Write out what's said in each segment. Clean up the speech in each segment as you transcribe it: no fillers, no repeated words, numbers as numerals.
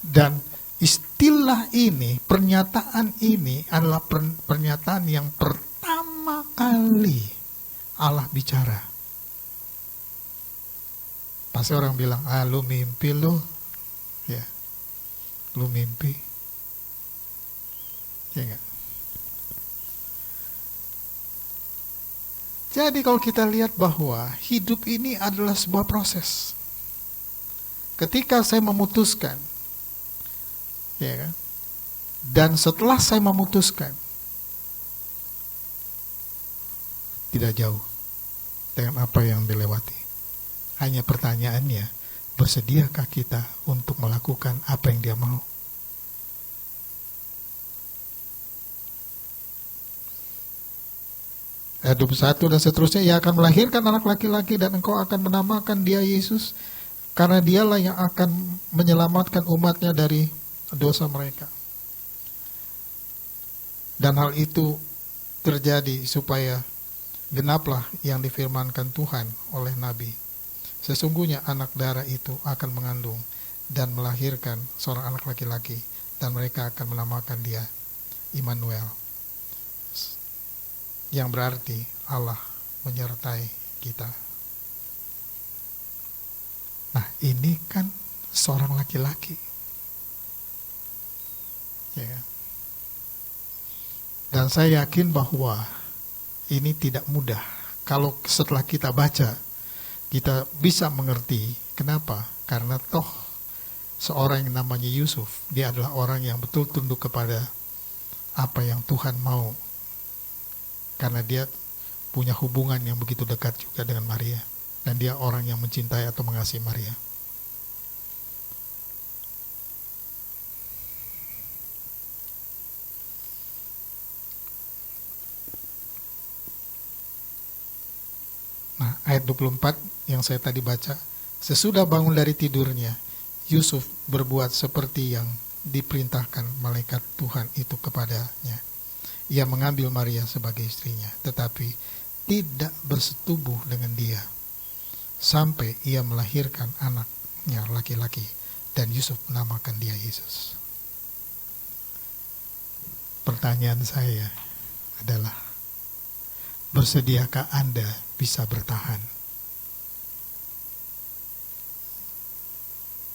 Dan istilah ini, pernyataan ini adalah pernyataan yang pertama kali Allah bicara. Pasti orang bilang, lu mimpi lu. Ya, lu mimpi. Ya enggak? Jadi kalau kita lihat bahwa hidup ini adalah sebuah proses. Ketika saya memutuskan, ya kan? Dan setelah saya memutuskan, tidak jauh dengan apa yang dilewati. Hanya pertanyaannya, bersediakah kita untuk melakukan apa yang Dia mau? Ayat 21 dan seterusnya, Ia akan melahirkan anak laki-laki dan engkau akan menamakan dia Yesus, karena Dialah yang akan menyelamatkan umatnya dari dosa mereka. Dan hal itu terjadi supaya genaplah yang difirmankan Tuhan oleh Nabi. Sesungguhnya anak darah itu akan mengandung dan melahirkan seorang anak laki-laki, dan mereka akan menamakan dia Immanuel, yang berarti Allah menyertai kita. Nah, ini kan seorang laki-laki. Ya. Dan saya yakin bahwa ini tidak mudah. Kalau setelah kita baca, kita bisa mengerti. Kenapa? Karena toh seorang yang namanya Yusuf, dia adalah orang yang betul tunduk kepada apa yang Tuhan mau. Karena dia punya hubungan yang begitu dekat juga dengan Maria. Dan dia orang yang mencintai atau mengasihi Maria. Nah, ayat 24 yang saya tadi baca. Sesudah bangun dari tidurnya, Yusuf berbuat seperti yang diperintahkan malaikat Tuhan itu kepadanya. Ia mengambil Maria sebagai istrinya, tetapi tidak bersetubuh dengan dia, sampai ia melahirkan anaknya laki-laki, dan Yusuf menamakan dia Yesus. Pertanyaan saya adalah, bersediakah Anda bisa bertahan?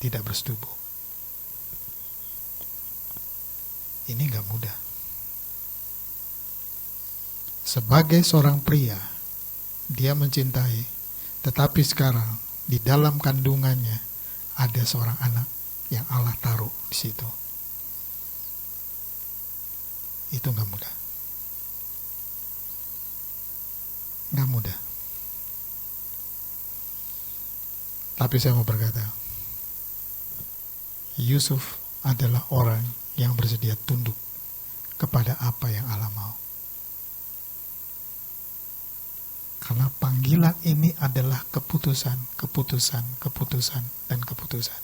Tidak bersetubuh. Ini gak mudah. Sebagai seorang pria, dia mencintai, tetapi sekarang di dalam kandungannya ada seorang anak yang Allah taruh di situ. Itu gak mudah. Gak mudah. Tapi saya mau berkata, Yusuf adalah orang yang bersedia tunduk kepada apa yang Allah mau. Karena panggilan ini adalah keputusan, dan keputusan.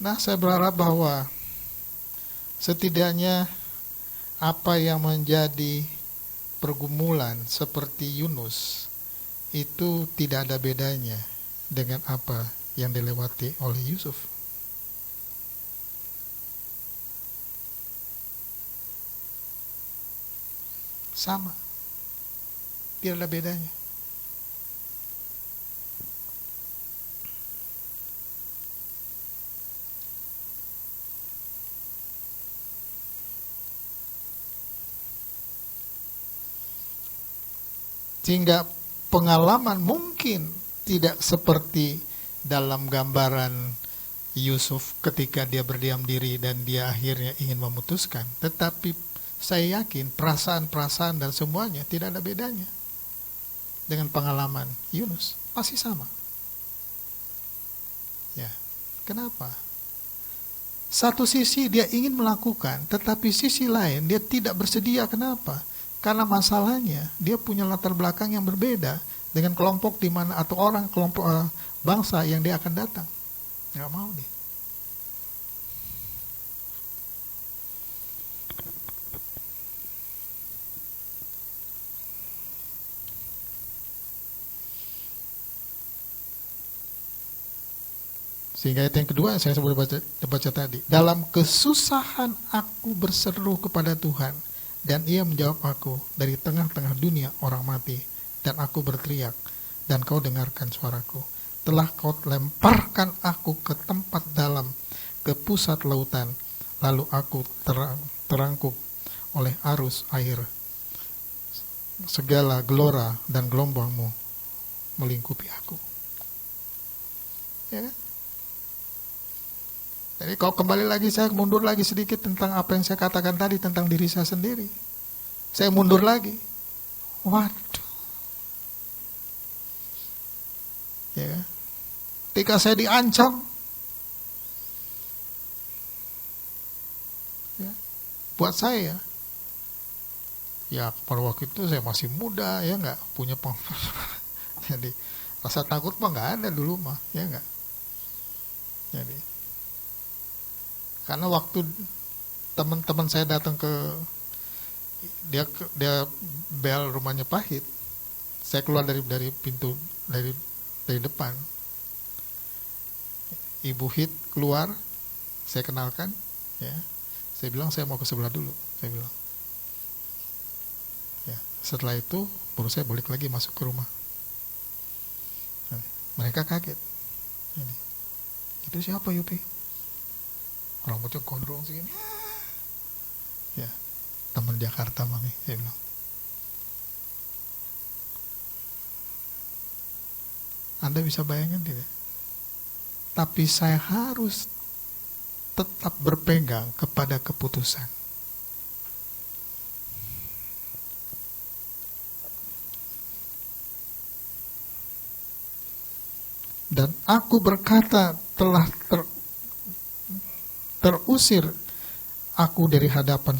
Nah, saya berharap bahwa setidaknya apa yang menjadi pergumulan seperti Yunus itu tidak ada bedanya dengan apa yang dilewati oleh Yusuf. Sama. Tidak ada bedanya. Sehingga pengalaman mungkin tidak seperti dalam gambaran Yusuf ketika dia berdiam diri dan dia akhirnya ingin memutuskan. Tetapi saya yakin perasaan-perasaan dan semuanya tidak ada bedanya dengan pengalaman Yunus. Pasti sama. Ya, kenapa? Satu sisi dia ingin melakukan, tetapi sisi lain dia tidak bersedia. Kenapa? Karena masalahnya dia punya latar belakang yang berbeda dengan kelompok di mana atau orang kelompok bangsa yang dia akan datang. Nggak mau dia. Sehingga ayat yang kedua saya sudah baca tadi. Dalam kesusahan aku berseru kepada Tuhan, dan Ia menjawab aku dari tengah-tengah dunia orang mati. Dan aku berteriak, dan kau dengarkan suaraku. Telah kau lemparkan aku ke tempat dalam, ke pusat lautan. Lalu aku terangkup oleh arus air. Segala gelora dan gelombangmu melingkupi aku. Ya kan? Jadi kalau kembali lagi, saya mundur lagi sedikit tentang apa yang saya katakan tadi tentang diri saya sendiri. Saya mundur lagi. Waduh. Ya. Ketika saya diancam, ya, buat saya, ya pada waktu itu saya masih muda, ya nggak punya jadi rasa takut mah nggak ada dulu mah, ya nggak. Jadi karena waktu teman-teman saya datang ke dia bel rumahnya pahit, saya keluar dari pintu dari depan, Ibu Hit keluar, saya kenalkan, ya, saya bilang saya mau ke sebelah dulu, saya bilang, ya, setelah itu baru saya balik lagi masuk ke rumah. Nah, mereka kaget, ini, itu siapa Yupi? Rambutnya gondrong segini. Ya, teman Jakarta mami, saya bilang. Anda bisa bayangkan tidak? Tapi saya harus tetap berpegang kepada keputusan. Dan aku berkata telah terusir aku dari hadapan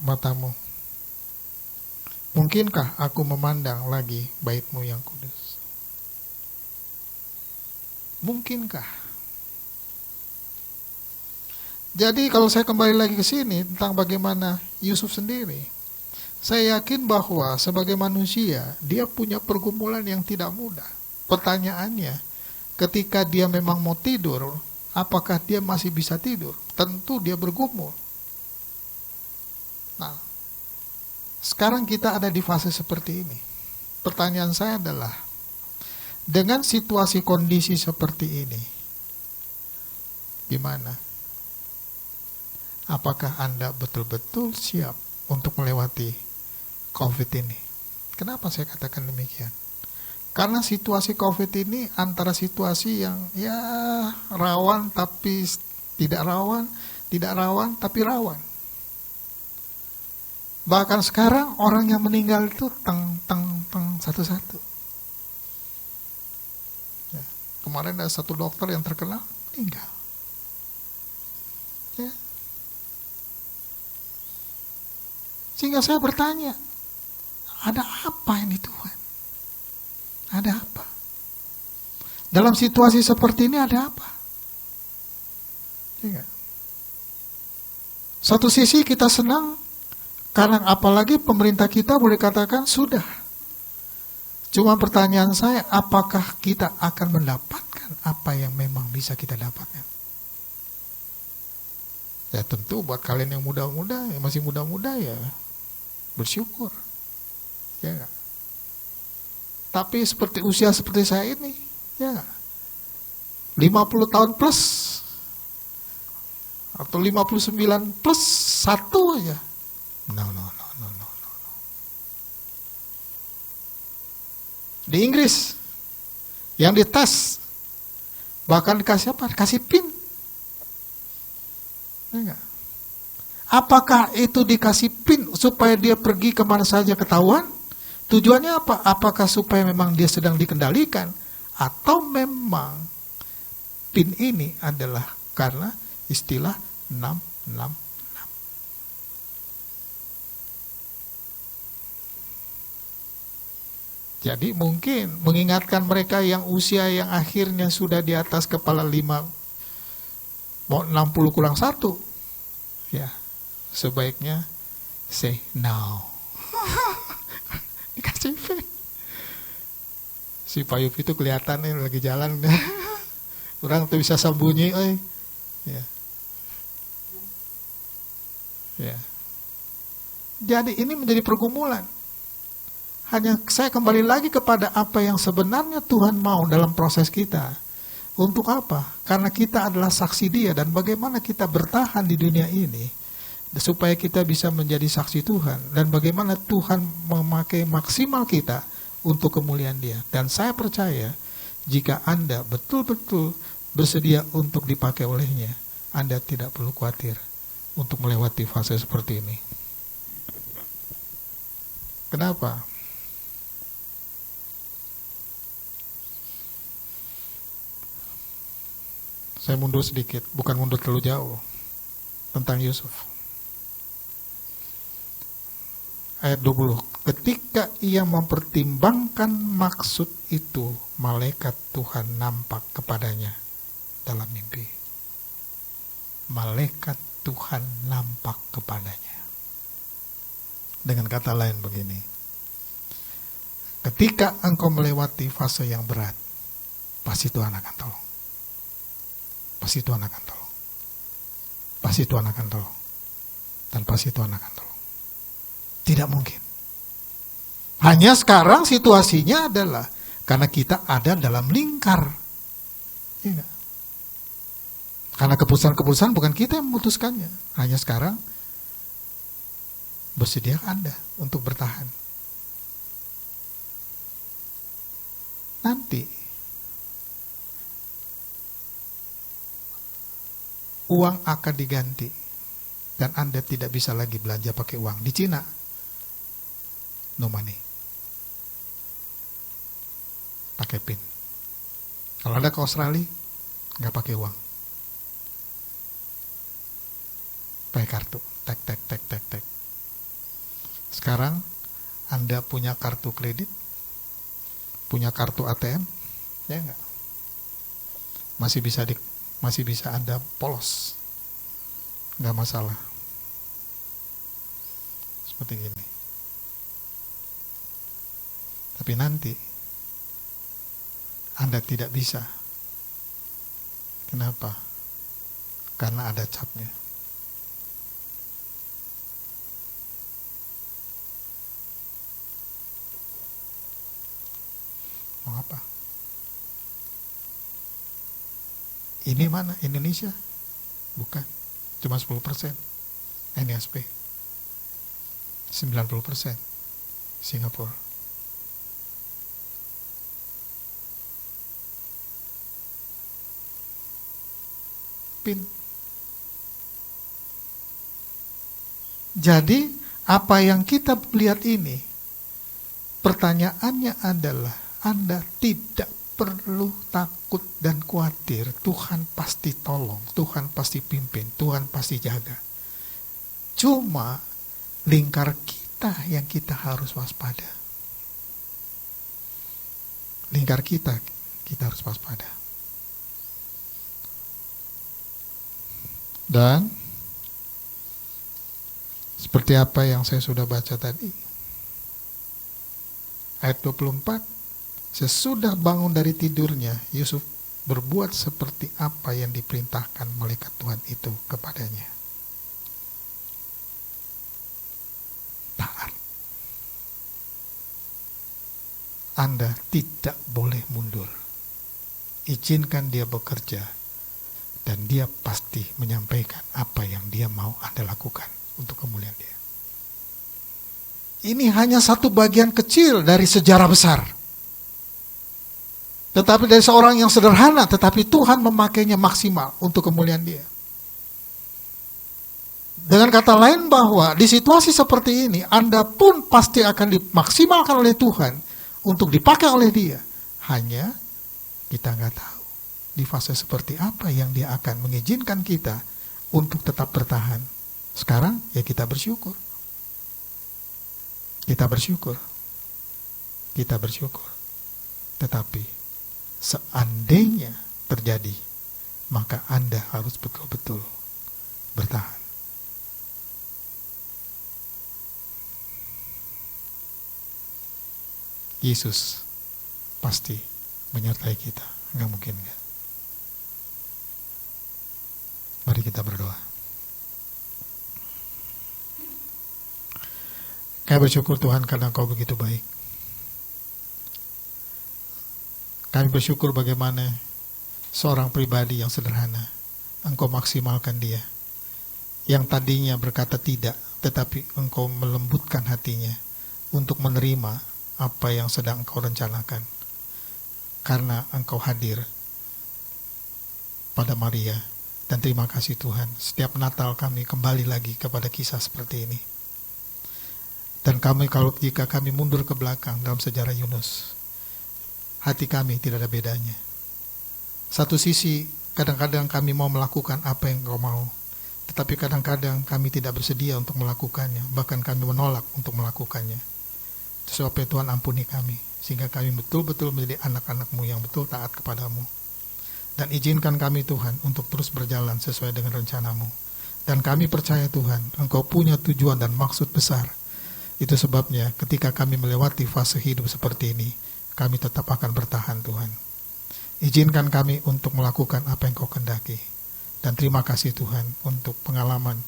matamu. Mungkinkah aku memandang lagi bait-Mu yang kudus? Mungkinkah? Jadi kalau saya kembali lagi ke sini tentang bagaimana Yusuf sendiri, saya yakin bahwa sebagai manusia dia punya pergumulan yang tidak mudah. Pertanyaannya, ketika dia memang mau tidur, apakah dia masih bisa tidur? Tentu dia bergumul. Nah, sekarang kita ada di fase seperti ini. Pertanyaan saya adalah, dengan situasi kondisi seperti ini, gimana? Apakah Anda betul-betul siap untuk melewati COVID ini? Kenapa saya katakan demikian? Karena situasi COVID ini antara situasi yang ya rawan tapi tidak rawan, tidak rawan tapi rawan. Bahkan sekarang orang yang meninggal itu satu-satu. Ya, kemarin ada satu dokter yang terkenal meninggal. Ya. Sehingga saya bertanya, ada apa ini Tuhan? Ada apa? Dalam situasi seperti ini ada apa? Ya. Satu sisi kita senang, karena apalagi pemerintah kita boleh katakan sudah. Cuma pertanyaan saya, apakah kita akan mendapatkan apa yang memang bisa kita dapatkan? Ya tentu buat kalian yang muda-muda, yang masih muda-muda ya bersyukur. Ya enggak? Tapi seperti usia seperti saya ini, ya enggak? 50 tahun plus atau 59 plus 1 aja. No. Di Inggris yang dites bahkan dikasih apa? Kasih PIN. Enggak. Apakah itu dikasih PIN supaya dia pergi kemana saja ketahuan? Tujuannya apa? Apakah supaya memang dia sedang dikendalikan? Atau memang PIN ini adalah karena istilah 666. Jadi mungkin mengingatkan mereka yang usia yang akhirnya sudah di atas kepala 5, mau 60 kurang 1, ya sebaiknya say no. Dikasih pen. Si Payuf itu kelihatan nih lagi jalan. Orang tuh bisa sembunyi, ya. Ya. Jadi ini menjadi pergumulan. Hanya saya kembali lagi kepada apa yang sebenarnya Tuhan mau dalam proses kita. Untuk apa? Karena kita adalah saksi Dia, dan bagaimana kita bertahan di dunia ini supaya kita bisa menjadi saksi Tuhan, dan bagaimana Tuhan memakai maksimal kita untuk kemuliaan Dia. Dan saya percaya jika Anda betul-betul bersedia untuk dipakai olehnya, Anda tidak perlu khawatir untuk melewati fase seperti ini. Kenapa? Saya mundur sedikit, bukan mundur terlalu jauh, tentang Yusuf. Ayat 20, ketika ia mempertimbangkan maksud itu, malaikat Tuhan nampak kepadanya dalam mimpi. Malaikat Tuhan nampak kepadanya. Dengan kata lain begini, ketika engkau melewati fase yang berat, pasti Tuhan akan tolong. Pasti Tuhan akan tolong. Pasti Tuhan akan tolong. Dan pasti Tuhan akan tolong. Tidak mungkin. Hanya sekarang situasinya adalah karena kita ada dalam lingkar. Ya, karena keputusan-keputusan bukan kita yang memutuskannya. Hanya sekarang bersedia Anda untuk bertahan. Nanti uang akan diganti dan Anda tidak bisa lagi belanja pakai uang. Di Cina, no money, pakai PIN. Kalau Anda ke Australia, nggak pakai uang, pakai kartu, tek. Sekarang Anda punya kartu kredit, punya kartu ATM, ya nggak? Masih bisa Anda polos, nggak masalah. Seperti ini. Tapi nanti Anda tidak bisa. Kenapa? Karena ada capnya. Mau apa? Ini mana? Indonesia? Bukan. Cuma 10%. NSP. 90%. Singapura. PIN. Jadi, apa yang kita lihat ini, pertanyaannya adalah, Anda tidak perlu takut dan khawatir. Tuhan pasti tolong, Tuhan pasti pimpin, Tuhan pasti jaga. Cuma lingkar kita yang kita harus waspada. Lingkar kita harus waspada. Dan seperti apa yang saya sudah baca tadi, ayat 24, sesudah bangun dari tidurnya, Yusuf berbuat seperti apa yang diperintahkan malaikat Tuhan itu kepadanya. Taat. Anda tidak boleh mundur. Izinkan dia bekerja, dan dia pasti menyampaikan apa yang dia mau Anda lakukan untuk kemuliaan dia. Ini hanya satu bagian kecil dari sejarah besar. Tetapi dari seorang yang sederhana, tetapi Tuhan memakainya maksimal untuk kemuliaan dia. Dengan kata lain bahwa di situasi seperti ini, Anda pun pasti akan dimaksimalkan oleh Tuhan untuk dipakai oleh dia. Hanya kita nggak tahu di fase seperti apa yang dia akan mengizinkan kita untuk tetap bertahan. Sekarang ya kita bersyukur. Kita bersyukur. kita bersyukur. Tetapi seandainya terjadi, maka Anda harus betul-betul bertahan. Yesus pasti menyertai kita, nggak mungkin nggak. Mari kita berdoa. Kami bersyukur Tuhan karena Engkau begitu baik. Kami bersyukur bagaimana seorang pribadi yang sederhana, Engkau maksimalkan dia. Yang tadinya berkata tidak, tetapi Engkau melembutkan hatinya untuk menerima apa yang sedang Engkau rencanakan. Karena Engkau hadir pada Maria. Dan terima kasih Tuhan, setiap Natal kami kembali lagi kepada kisah seperti ini. Dan jika kami mundur ke belakang dalam sejarah Yunus, hati kami tidak ada bedanya. Satu sisi, kadang-kadang kami mau melakukan apa yang Engkau mau, tetapi kadang-kadang kami tidak bersedia untuk melakukannya, bahkan kami menolak untuk melakukannya. Sebabnya Tuhan ampuni kami, sehingga kami betul-betul menjadi anak-anak-Mu yang betul taat kepadamu. Dan izinkan kami Tuhan untuk terus berjalan sesuai dengan rencana-Mu. Dan kami percaya Tuhan, Engkau punya tujuan dan maksud besar. Itu sebabnya ketika kami melewati fase hidup seperti ini, kami tetap akan bertahan Tuhan. Izinkan kami untuk melakukan apa yang Kau kehendaki. Dan terima kasih Tuhan untuk pengalaman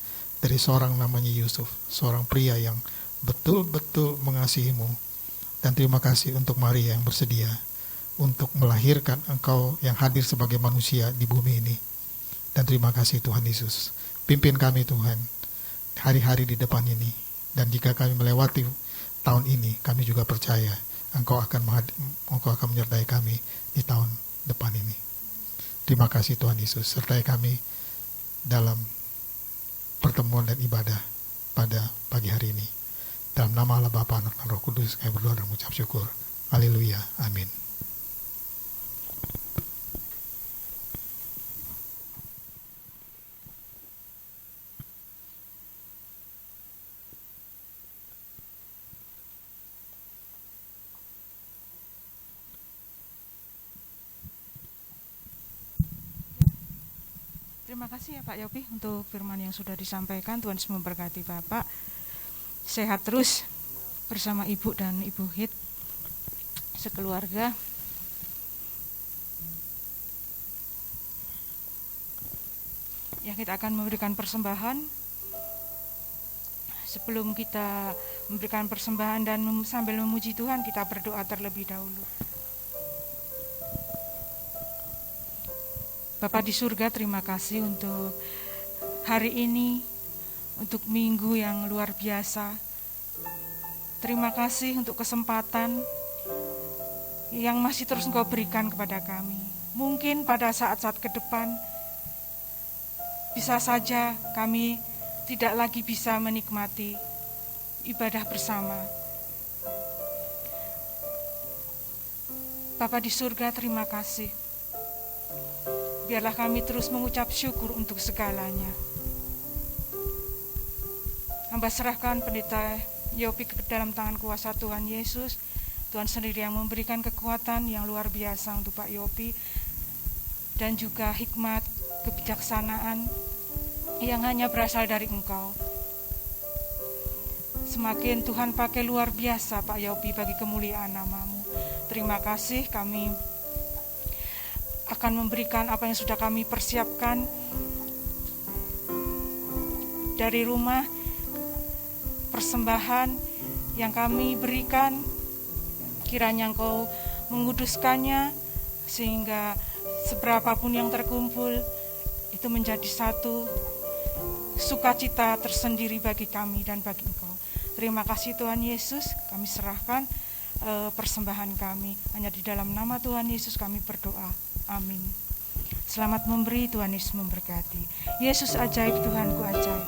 dari seorang namanya Yusuf, seorang pria yang betul-betul mengasihi-Mu. Dan terima kasih untuk Maria yang bersedia untuk melahirkan Engkau yang hadir sebagai manusia di bumi ini. Dan terima kasih Tuhan Yesus. Pimpin kami Tuhan hari-hari di depan ini. Dan jika kami melewati tahun ini, kami juga percaya Engkau akan menyertai kami di tahun depan ini. Terima kasih Tuhan Yesus. Sertai kami dalam pertemuan dan ibadah pada pagi hari ini. Dalam nama Allah Bapa, Anak, dan Roh Kudus, kami berdoa dan mengucap syukur. Haleluya. Amin. Terima kasih ya Pak Yopi untuk firman yang sudah disampaikan. Tuhan Yesus memberkati Bapak. Sehat terus bersama Ibu dan Ibu Hit sekeluarga. Ya, kita akan memberikan persembahan. Sebelum kita memberikan persembahan dan sambil memuji Tuhan, kita berdoa terlebih dahulu. Bapa di surga, terima kasih untuk hari ini, untuk minggu yang luar biasa. Terima kasih untuk kesempatan yang masih terus Engkau berikan kepada kami. Mungkin pada saat-saat ke depan, bisa saja kami tidak lagi bisa menikmati ibadah bersama. Bapa di surga, terima kasih. Biarlah kami terus mengucap syukur untuk segalanya. Hamba serahkan Pendeta Yopi ke dalam tangan kuasa Tuhan Yesus. Tuhan sendiri yang memberikan kekuatan yang luar biasa untuk Pak Yopi. Dan juga hikmat, kebijaksanaan yang hanya berasal dari Engkau. Semakin Tuhan pakai luar biasa Pak Yopi bagi kemuliaan nama-Mu. Terima kasih, kami akan memberikan apa yang sudah kami persiapkan dari rumah, persembahan yang kami berikan, kiranya Engkau menguduskannya sehingga seberapapun yang terkumpul itu menjadi satu sukacita tersendiri bagi kami dan bagi Engkau. Terima kasih Tuhan Yesus, kami serahkan persembahan kami. Hanya di dalam nama Tuhan Yesus kami berdoa. Amin. Selamat memberi, Tuhan Yesus memberkati. Yesus ajaib, Tuhanku ajaib.